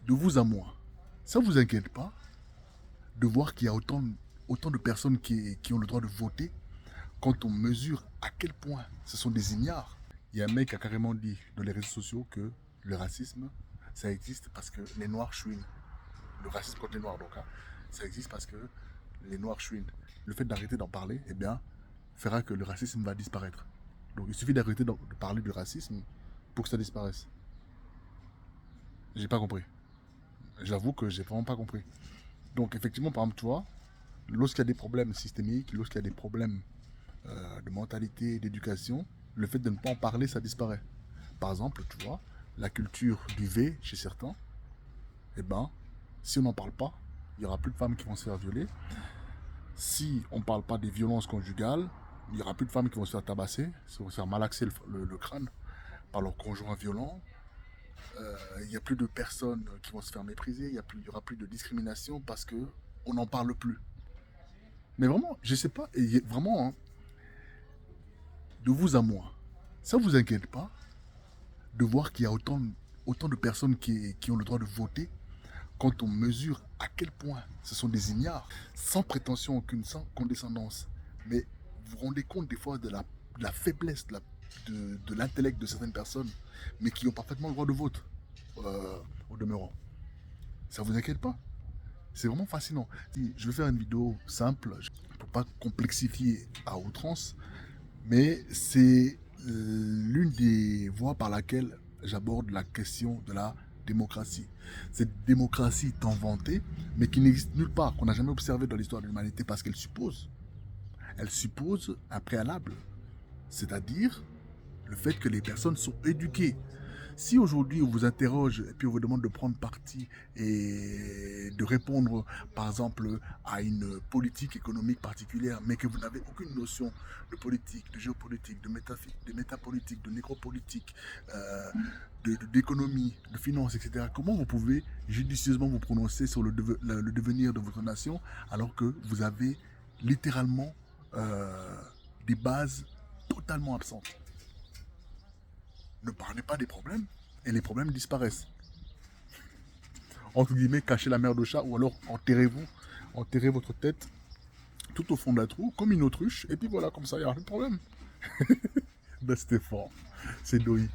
de vous à moi, ça ne vous inquiète pas de voir qu'il y a autant de personnes qui ont le droit de voter quand on mesure à quel point ce sont des ignares? Il y a un mec qui a carrément dit dans les réseaux sociaux que le racisme, ça existe parce que les Noirs chouinent. Le racisme contre les Noirs, donc, hein, ça existe parce que les Noirs chouinent. Le fait d'arrêter d'en parler, eh bien, fera que le racisme va disparaître. Donc il suffit d'arrêter de parler du racisme pour que ça disparaisse. J'ai pas compris. J'avoue que j'ai vraiment pas compris. Donc effectivement, par exemple, tu vois, lorsqu'il y a des problèmes systémiques, lorsqu'il y a des problèmes de mentalité, d'éducation, le fait de ne pas en parler, ça disparaît. Par exemple, tu vois, la culture du V chez certains, eh ben, si on n'en parle pas, il n'y aura plus de femmes qui vont se faire violer. Si on ne parle pas des violences conjugales, il n'y aura plus de femmes qui vont se faire tabasser, qui vont se faire malaxer le crâne par leur conjoint violent. Il n'y a plus de personnes qui vont se faire mépriser, il y aura plus de discrimination parce que on n'en parle plus. Mais vraiment, je sais pas, et vraiment, hein, de vous à moi, ça vous inquiète pas de voir qu'il y a autant de personnes qui ont le droit de voter quand on mesure à quel point ce sont des ignares, sans prétention aucune, sans condescendance. Mais vous vous rendez compte des fois de la faiblesse de l'intellect de certaines personnes, mais qui ont parfaitement le droit de vote, au demeurant. Ça vous inquiète pas? C'est vraiment fascinant. Je vais faire une vidéo simple, pour pas complexifier à outrance, mais c'est l'une des voies par laquelle j'aborde la question de la démocratie. Cette démocratie tant vantée, mais qui n'existe nulle part, qu'on n'a jamais observée dans l'histoire de l'humanité, parce elle suppose un préalable, c'est-à-dire le fait que les personnes sont éduquées. Si aujourd'hui on vous interroge et puis on vous demande de prendre parti et de répondre par exemple à une politique économique particulière, mais que vous n'avez aucune notion de politique, de géopolitique, de métapolitique, de nécropolitique, euh, d'économie, de finance, etc., comment vous pouvez judicieusement vous prononcer sur le devenir de votre nation alors que vous avez littéralement euh, des bases totalement absentes? Ne parlez pas des problèmes et les problèmes disparaissent. Entre guillemets, cachez la merde au chat ou alors enterrez votre tête tout au fond d'un trou comme une autruche et puis voilà, comme ça, il n'y a rien de problème. Ben, c'était fort. C'est Doi.